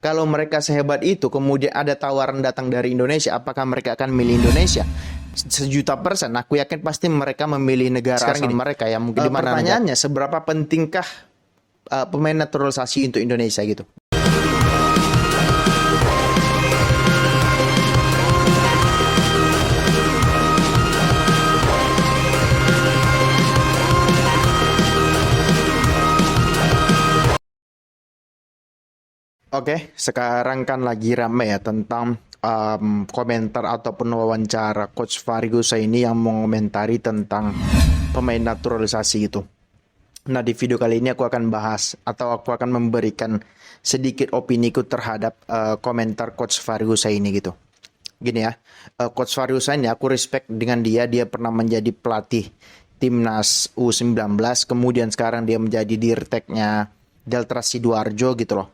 Kalau mereka sehebat itu, kemudian ada tawaran datang dari Indonesia, apakah mereka akan milih Indonesia? Sejuta persen, aku yakin pasti mereka memilih negara asal mereka ya. Mungkin di mana pertanyaannya, seberapa pentingkah pemain naturalisasi untuk Indonesia gitu? Oke, sekarang kan lagi rame ya tentang komentar ataupun wawancara Coach Fariusa ini yang mengomentari tentang pemain naturalisasi itu. Nah, di video kali ini aku akan bahas atau aku akan memberikan sedikit opiniku terhadap komentar Coach Fariusa ini gitu. Gini ya, Coach Fariusa ini aku respect dengan dia. Dia pernah menjadi pelatih timnas U19, kemudian sekarang dia menjadi dirteknya Delta Sidoarjo gitu loh.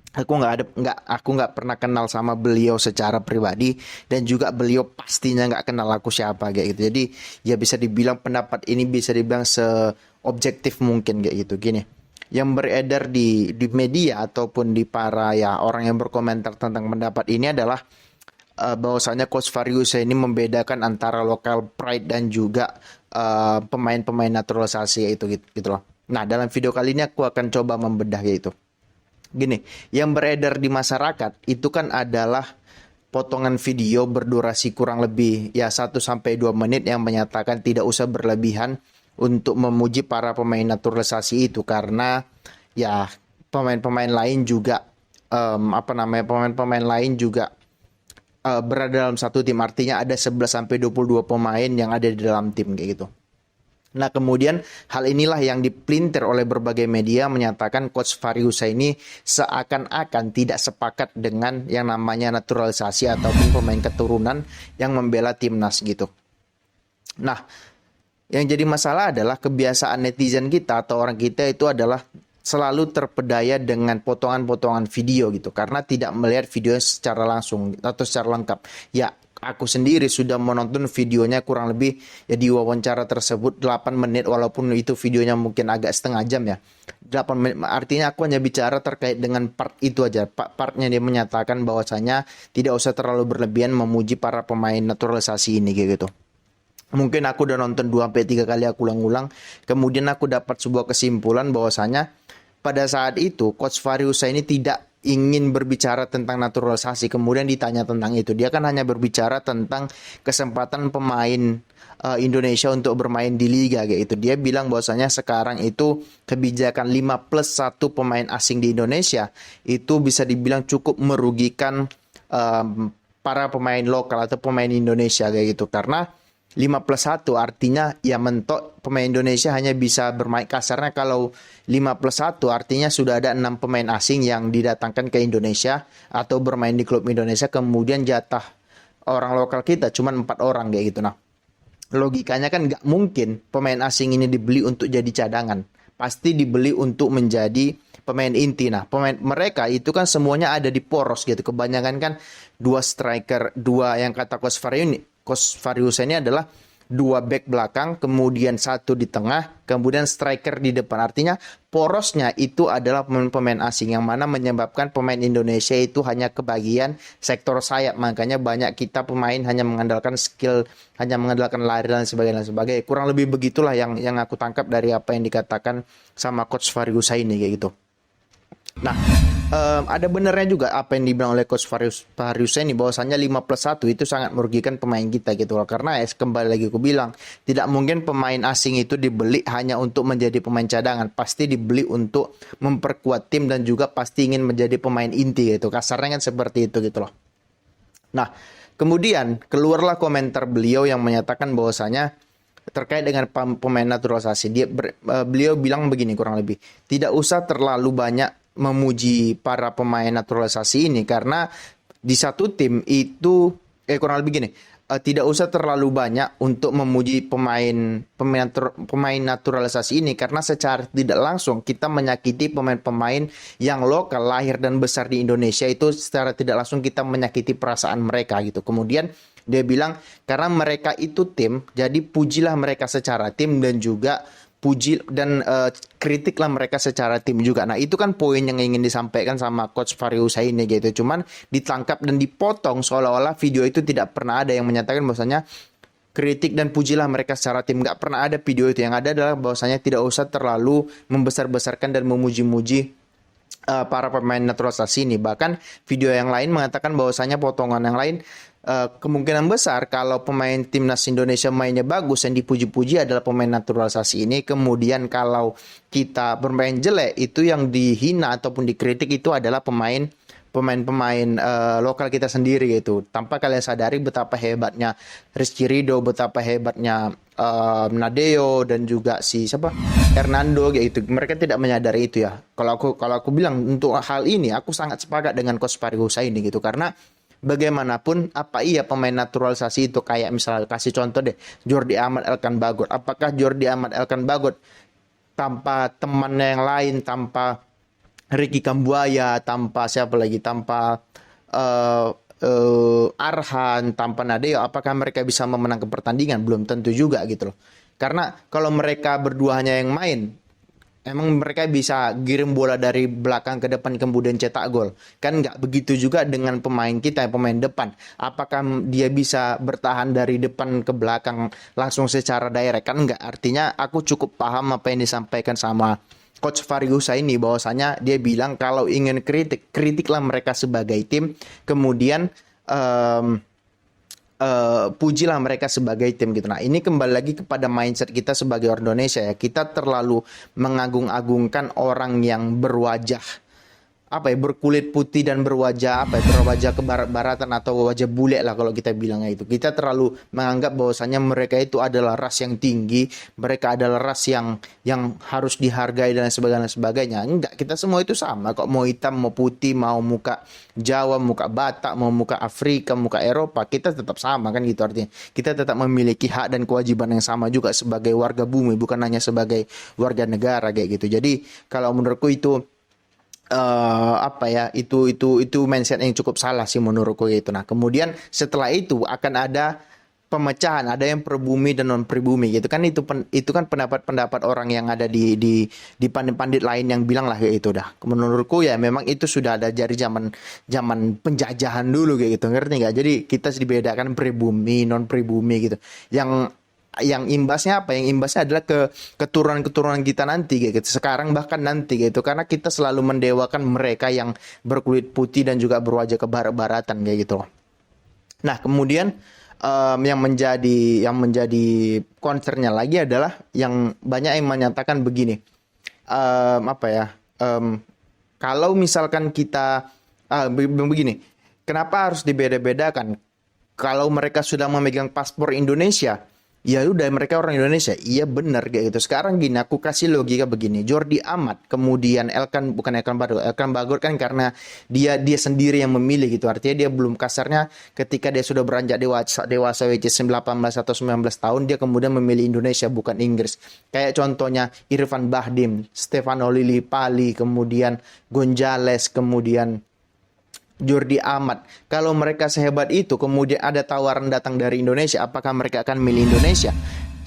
Aku nggak pernah kenal sama beliau secara pribadi, dan juga beliau pastinya nggak kenal aku siapa kayak gitu. Jadi ya bisa dibilang pendapat ini bisa dibilang seobjektif mungkin kayak gitu. Gini, yang beredar di media ataupun di para ya orang yang berkomentar tentang pendapat ini adalah bahwasanya Coach Fariusa ini membedakan antara local pride dan juga pemain-pemain naturalisasi itu gitu loh. Nah, dalam video kali ini aku akan coba membedah gitu. Gini, yang beredar di masyarakat itu kan adalah potongan video berdurasi kurang lebih ya 1 sampai 2 menit yang menyatakan tidak usah berlebihan untuk memuji para pemain naturalisasi itu, karena ya pemain-pemain lain juga pemain-pemain lain juga berada dalam satu tim, artinya ada 11 sampai 22 pemain yang ada di dalam tim kayak gitu. Nah, kemudian hal inilah yang dipelintir oleh berbagai media menyatakan Coach Fariusa ini seakan-akan tidak sepakat dengan yang namanya naturalisasi ataupun pemain keturunan yang membela timnas gitu. Nah, yang jadi masalah adalah kebiasaan netizen kita atau orang kita itu adalah selalu terpedaya dengan potongan-potongan video gitu, karena tidak melihat video secara langsung atau secara lengkap. Ya, aku sendiri sudah menonton videonya kurang lebih ya di wawancara tersebut 8 menit, walaupun itu videonya mungkin agak setengah jam ya. 8 menit artinya aku hanya bicara terkait dengan part itu aja. Partnya dia menyatakan bahwasanya tidak usah terlalu berlebihan memuji para pemain naturalisasi ini kayak gitu. Mungkin aku udah nonton 2-3 kali aku ulang-ulang, kemudian aku dapat sebuah kesimpulan bahwasanya pada saat itu Coach Fariusa ini tidak ingin berbicara tentang naturalisasi, kemudian ditanya tentang itu. Dia kan hanya berbicara tentang kesempatan pemain Indonesia untuk bermain di liga kayak itu. Dia bilang bahwasanya sekarang itu kebijakan 5+1 pemain asing di Indonesia itu bisa dibilang cukup merugikan para pemain lokal atau pemain Indonesia kayak gitu, karena 5+1 artinya ya mentok pemain Indonesia hanya bisa bermain, kasarnya kalau 5+1 artinya sudah ada 6 pemain asing yang didatangkan ke Indonesia atau bermain di klub Indonesia, kemudian jatah orang lokal kita cuma 4 orang kayak gitu. Nah, logikanya kan nggak mungkin pemain asing ini dibeli untuk jadi cadangan, pasti dibeli untuk menjadi pemain inti. Nah, pemain mereka itu kan semuanya ada di poros gitu, kebanyakan kan 2 striker, 2 yang kata Coach Fariusa ini adalah 2 back belakang, kemudian 1 di tengah, kemudian striker di depan. Artinya porosnya itu adalah pemain-pemain asing, yang mana menyebabkan pemain Indonesia itu hanya kebagian sektor sayap. Makanya banyak kita pemain hanya mengandalkan skill, hanya mengandalkan lari dan sebagainya. Kurang lebih begitulah yang aku tangkap dari apa yang dikatakan sama Coach Fariusa ini kayak gitu. Nah, ada benernya juga apa yang dibilang oleh Coach Fariusa ini, bahwasannya 5+1 itu sangat merugikan pemain kita gitu loh. Karena kembali lagi aku bilang, tidak mungkin pemain asing itu dibeli hanya untuk menjadi pemain cadangan. Pasti dibeli untuk memperkuat tim dan juga pasti ingin menjadi pemain inti gitu. Kasarnya kan seperti itu gitu loh. Nah, kemudian keluarlah komentar beliau yang menyatakan bahwasanya terkait dengan pemain naturalisasi, beliau bilang begini kurang lebih, tidak usah terlalu banyak memuji para pemain naturalisasi ini, karena di satu tim itu kurang lebih gini, tidak usah terlalu banyak untuk memuji pemain naturalisasi ini, karena secara tidak langsung kita menyakiti pemain-pemain yang lokal lahir dan besar di Indonesia. Itu secara tidak langsung kita menyakiti perasaan mereka gitu. Kemudian dia bilang karena mereka itu tim, jadi pujilah mereka secara tim dan juga puji dan kritiklah mereka secara tim juga. Nah, itu kan poin yang ingin disampaikan sama Coach Fahri Husaini gitu. Cuman ditangkap dan dipotong seolah-olah video itu tidak pernah ada yang menyatakan bahwasanya kritik dan pujilah mereka secara tim. Nggak pernah ada video itu. Yang ada adalah bahwasanya tidak usah terlalu membesar-besarkan dan memuji-muji para pemain naturalisasi ini. Bahkan video yang lain mengatakan bahwasanya potongan yang lain kemungkinan besar kalau pemain timnas Indonesia mainnya bagus yang dipuji-puji adalah pemain naturalisasi ini. Kemudian kalau kita bermain jelek, itu yang dihina ataupun dikritik itu adalah pemain lokal kita sendiri gitu. Tanpa kalian sadari betapa hebatnya Rizky Ridho, betapa hebatnya Nadeo dan juga si siapa Hernando gitu. Mereka tidak menyadari itu ya. Kalau aku bilang untuk hal ini aku sangat sepakat dengan Coach Fahri Husaini gitu, karena bagaimanapun apa iya pemain naturalisasi itu kayak misalnya kasih contoh deh Jordi Amat Elkan Bagot. Apakah Jordi Amat Elkan Bagot tanpa temannya yang lain, tanpa Ricky Kambuaya, tanpa siapa lagi, tanpa Arhan, tanpa Nadeo, apakah mereka bisa memenangkan pertandingan? Belum tentu juga gitu loh. Karena kalau mereka berdua hanya yang main, emang mereka bisa kirim bola dari belakang ke depan kemudian cetak gol. Kan nggak begitu juga dengan pemain kita, pemain depan. Apakah dia bisa bertahan dari depan ke belakang langsung secara direct? Kan nggak. Artinya aku cukup paham apa yang disampaikan sama Coach Fahri Husaini, bahwasanya dia bilang kalau ingin kritiklah mereka sebagai tim, kemudian pujilah mereka sebagai tim gitu. Nah, ini kembali lagi kepada mindset kita sebagai orang Indonesia ya. Kita terlalu mengagung-agungkan orang yang berwajah berkulit putih dan berwajah berwajah kebarat-baratan atau wajah bule lah kalau kita bilangnya itu. Kita terlalu menganggap bahwasanya mereka itu adalah ras yang tinggi, mereka adalah ras yang harus dihargai dan sebagainya. Enggak, kita semua itu sama kok, mau hitam mau putih, mau muka Jawa, muka Batak, mau muka Afrika, muka Eropa, kita tetap sama kan gitu. Artinya kita tetap memiliki hak dan kewajiban yang sama juga sebagai warga bumi, bukan hanya sebagai warga negara kayak gitu. Jadi kalau menurutku itu itu mindset yang cukup salah sih menurutku gitu. Nah, kemudian setelah itu akan ada pemecahan, ada yang pribumi dan non pribumi gitu kan. Itu kan pendapat-pendapat orang yang ada di pandit-pandit lain yang bilang lah kayak itu dah. Menurutku ya memang itu sudah ada dari zaman penjajahan dulu kayak gitu, ngerti nggak? Jadi kita dibedakan pribumi, non pribumi gitu. Yang imbasnya apa? Yang imbasnya adalah ke keturunan-keturunan kita nanti gitu. Sekarang bahkan nanti gitu. Karena kita selalu mendewakan mereka yang berkulit putih dan juga berwajah kebarat-baratan kayak gitu. Nah, kemudian yang menjadi concernnya lagi adalah yang banyak yang menyatakan begini. Kalau misalkan kita begini, kenapa harus dibeda-bedakan? Kalau mereka sudah memegang paspor Indonesia, ya udah mereka orang Indonesia. Iya benar kayak gitu. Sekarang gini, aku kasih logika begini. Jordi Amat, kemudian Elkan Bagot kan karena dia sendiri yang memilih gitu. Artinya dia belum, kasarnya ketika dia sudah beranjak dewasa which is 18 atau 19 tahun, dia kemudian memilih Indonesia bukan Inggris. Kayak contohnya Irfan Bahdim, Stefano Lillipali, kemudian Gonzales, kemudian Jordi Amat. Kalau mereka sehebat itu, kemudian ada tawaran datang dari Indonesia, apakah mereka akan memilih Indonesia?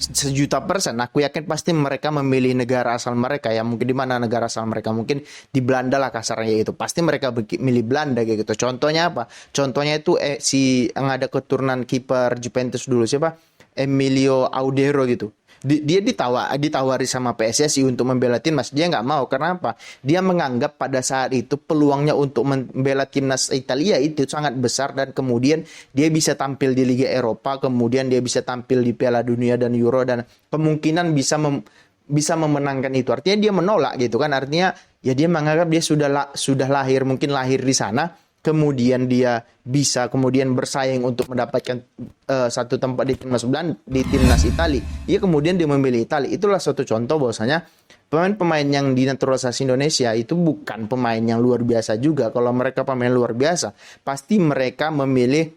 1.000.000%. Aku yakin pasti mereka memilih negara asal mereka ya. Mungkin di mana negara asal mereka? Mungkin di Belanda lah kasarnya itu. Pasti mereka milih Belanda kayak gitu. Contohnya apa? Contohnya itu si yang ada keturunan kiper Juventus dulu, siapa? Emilio Audero gitu. Dia ditawari sama PSSI untuk membela timnas, dia nggak mau. Karena apa? Dia menganggap pada saat itu peluangnya untuk membela timnas Italia itu sangat besar, dan kemudian dia bisa tampil di Liga Eropa, kemudian dia bisa tampil di Piala Dunia dan Euro, dan kemungkinan bisa memenangkan itu. Artinya dia menolak gitu kan. Artinya ya dia menganggap dia sudah lahir di sana. Kemudian dia bisa kemudian bersaing untuk mendapatkan satu tempat di timnas Italia. Ya kemudian dia memilih Italia. Itulah suatu contoh bahwasanya pemain-pemain yang dinaturalisasi Indonesia itu bukan pemain yang luar biasa juga. Kalau mereka pemain luar biasa, pasti mereka memilih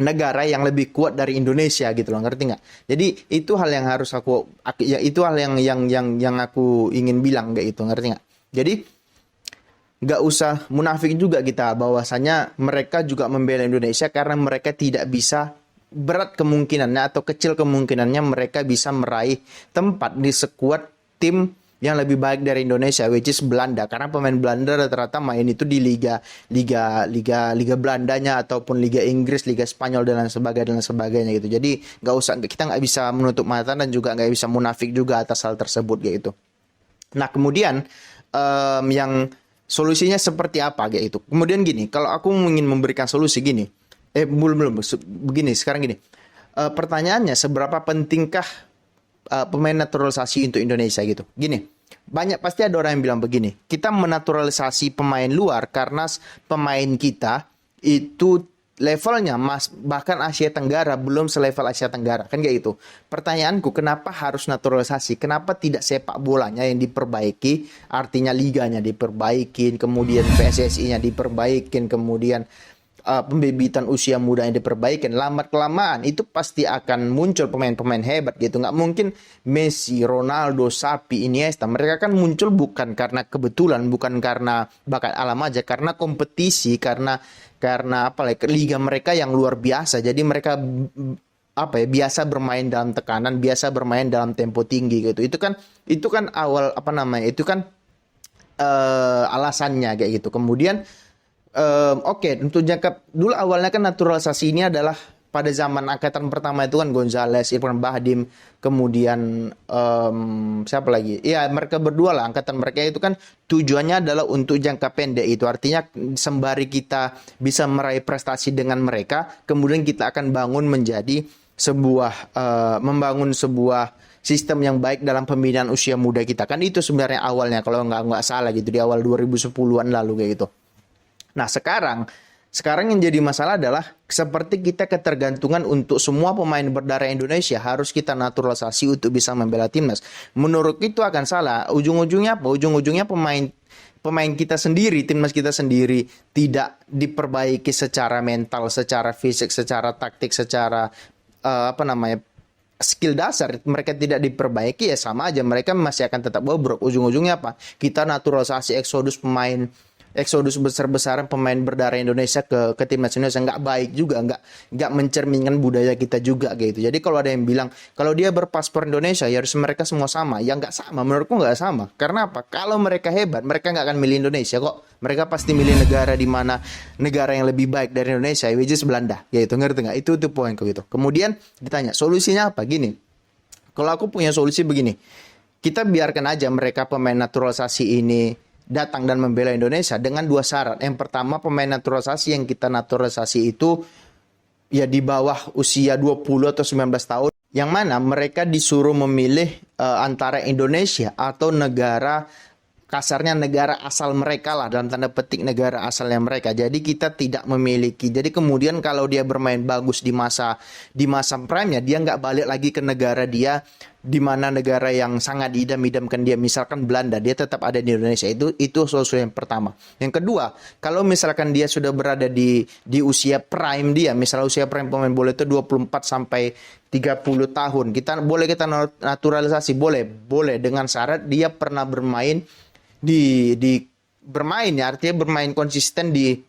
negara yang lebih kuat dari Indonesia gitu loh, ngerti nggak? Jadi itu hal yang harus itu hal yang aku ingin bilang kayak gitu, ngerti nggak? Jadi nggak usah munafik juga kita bahwasanya mereka juga membela Indonesia karena mereka tidak bisa, berat kemungkinannya atau kecil kemungkinannya mereka bisa meraih tempat di skuad tim yang lebih baik dari Indonesia, which is Belanda, karena pemain Belanda rata-rata main itu di liga Belandanya ataupun Liga Inggris, Liga Spanyol dan lain sebagainya gitu. Jadi kita nggak bisa menutup mata dan juga nggak bisa munafik juga atas hal tersebut kayak gitu. Nah kemudian yang solusinya seperti apa kayak itu. Kemudian gini, kalau aku ingin memberikan solusi gini, begini sekarang gini. Pertanyaannya seberapa pentingkah pemain naturalisasi untuk Indonesia gitu. Gini, pasti ada orang yang bilang begini, kita menaturalisasi pemain luar karena pemain kita itu levelnya bahkan Asia Tenggara belum selevel Asia Tenggara, kan kayak gitu. Pertanyaanku, kenapa harus naturalisasi? Kenapa tidak sepak bolanya yang diperbaiki, artinya liganya diperbaikin, kemudian PSSI-nya diperbaikin, kemudian pembibitan usia muda yang diperbaikin. Lambat kelamaan itu pasti akan muncul pemain-pemain hebat gitu. Nggak mungkin Messi, Ronaldo, Xavi, Iniesta, mereka kan muncul bukan karena kebetulan, bukan karena bakat alam aja, karena kompetisi, karena liga mereka yang luar biasa. Jadi mereka biasa bermain dalam tekanan, biasa bermain dalam tempo tinggi gitu. Itu kan awal alasannya kayak gitu. Kemudian untuk jangka dulu awalnya kan naturalisasi ini adalah pada zaman angkatan pertama itu kan Gonzales, Irfan Bahdim, kemudian siapa lagi? Ya mereka berdua lah, angkatan mereka itu kan tujuannya adalah untuk jangka pendek, itu artinya sembari kita bisa meraih prestasi dengan mereka, kemudian kita akan membangun sebuah sistem yang baik dalam pembinaan usia muda kita. Kan itu sebenarnya awalnya kalau nggak salah gitu, di awal 2010-an lalu kayak gitu. Nah sekarang yang jadi masalah adalah seperti kita ketergantungan untuk semua pemain berdarah Indonesia harus kita naturalisasi untuk bisa membela timnas. Menurut itu akan salah. Ujung-ujungnya apa? Ujung-ujungnya pemain kita sendiri, timnas kita sendiri tidak diperbaiki secara mental, secara fisik, secara taktik, secara skill dasar mereka tidak diperbaiki, ya sama aja mereka masih akan tetap bobrok. Ujung-ujungnya apa? Kita naturalisasi eksodus besar-besaran pemain berdarah Indonesia ke timnas Indonesia, nggak baik juga, nggak mencerminkan budaya kita juga gitu. Jadi kalau ada yang bilang kalau dia berpaspor Indonesia ya harus mereka semua sama, ya nggak sama, menurutku nggak sama. Karena apa? Kalau mereka hebat mereka nggak akan milih Indonesia kok, mereka pasti milih negara yang lebih baik dari Indonesia, which is Belanda, gitu, ngerti nggak? Itu poinku gitu. Kemudian ditanya solusinya apa? Gini, kalau aku punya solusi begini, kita biarkan aja mereka pemain naturalisasi ini datang dan membela Indonesia dengan dua syarat. Yang pertama, pemain naturalisasi yang kita naturalisasi itu ya di bawah usia 20 atau 19 tahun, yang mana mereka disuruh memilih antara Indonesia atau negara, kasarnya negara asal mereka lah, dalam tanda petik negara asalnya mereka. Jadi kita tidak memiliki. Jadi kemudian kalau dia bermain bagus di masa prime-nya, dia nggak balik lagi ke negara dia, di mana negara yang sangat diidam-idamkan dia, misalkan Belanda, dia tetap ada di Indonesia. Itu solusi yang pertama. Yang kedua, kalau misalkan dia sudah berada di usia prime dia, misalnya usia prime pemain bola itu 24 sampai 30 tahun, kita naturalisasi, boleh dengan syarat dia pernah bermain bermain ya, artinya bermain konsisten di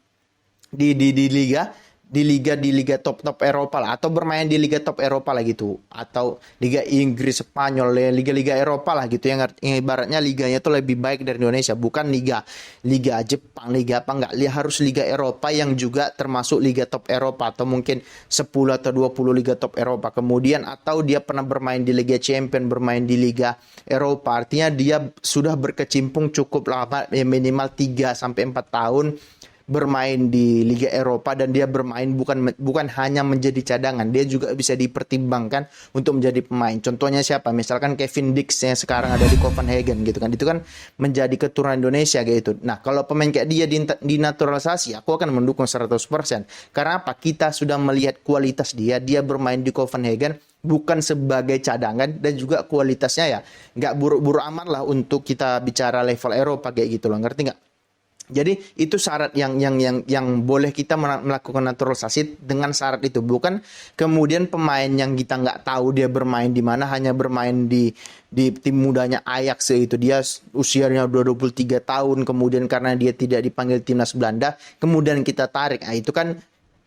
liga top Eropa lah, atau bermain di liga top Eropa lah gitu, atau liga Inggris, Spanyol, liga Eropa lah gitu, yang ibaratnya liganya itu lebih baik dari Indonesia, bukan liga Jepang, liga apa, enggak, harus liga Eropa yang juga termasuk liga top Eropa, atau mungkin 10 atau 20 liga top Eropa. Kemudian atau dia pernah bermain di Liga Champion, bermain di liga Eropa, artinya dia sudah berkecimpung cukup lama, ya minimal 3 sampai 4 tahun bermain di Liga Eropa, dan dia bermain bukan hanya menjadi cadangan, dia juga bisa dipertimbangkan untuk menjadi pemain. Contohnya siapa? Misalkan Kevin Dix yang sekarang ada di Copenhagen gitu kan. Itu kan menjadi keturunan Indonesia kayak gitu. Nah, kalau pemain kayak dia dinaturalisasi, aku akan mendukung 100%. Karena apa? Kita sudah melihat kualitas dia bermain di Copenhagen bukan sebagai cadangan, dan juga kualitasnya ya nggak buruk-buruk amat lah untuk kita bicara level Eropa kayak gitu loh, ngerti nggak? Jadi itu syarat yang boleh kita melakukan naturalisasi, dengan syarat itu. Bukan kemudian pemain yang kita nggak tahu dia bermain di mana, hanya bermain di tim mudanya Ajax itu, dia usianya udah 23 tahun, kemudian karena dia tidak dipanggil timnas Belanda, kemudian kita tarik. Nah, itu kan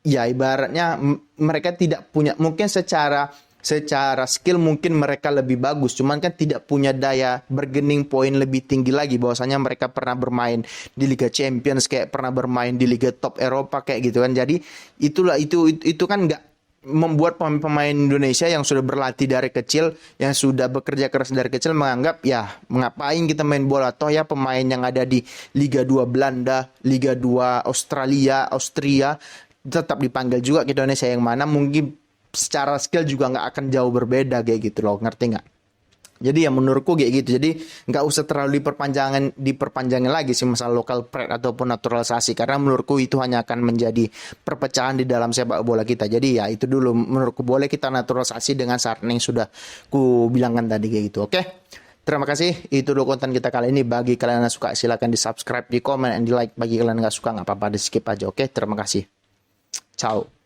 ya ibaratnya mereka tidak punya, mungkin secara secara skill mungkin mereka lebih bagus, cuman kan tidak punya daya bargaining point lebih tinggi lagi, bahwasanya mereka pernah bermain di Liga Champions, kayak pernah bermain di Liga top Eropa kayak gitu kan. Jadi itu kan nggak membuat pemain Indonesia yang sudah berlatih dari kecil, yang sudah bekerja keras dari kecil, menganggap ya ngapain kita main bola, toh ya pemain yang ada di Liga 2 Belanda, Liga 2 Australia, Austria tetap dipanggil juga ke Indonesia, yang mana mungkin secara skill juga nggak akan jauh berbeda kayak gitu loh, ngerti nggak? Jadi ya menurutku kayak gitu. Jadi nggak usah terlalu diperpanjangin lagi sih masalah local pride ataupun naturalisasi, karena menurutku itu hanya akan menjadi perpecahan di dalam sepak bola kita. Jadi ya itu dulu menurutku, boleh kita naturalisasi dengan syarat yang sudah ku bilangkan tadi kayak gitu. Oke. Terima kasih. Itu dulu konten kita kali ini. Bagi kalian yang suka silahkan di subscribe, di komen, dan di like. Bagi kalian yang nggak suka nggak apa-apa, di skip aja. Oke. Terima kasih. Ciao.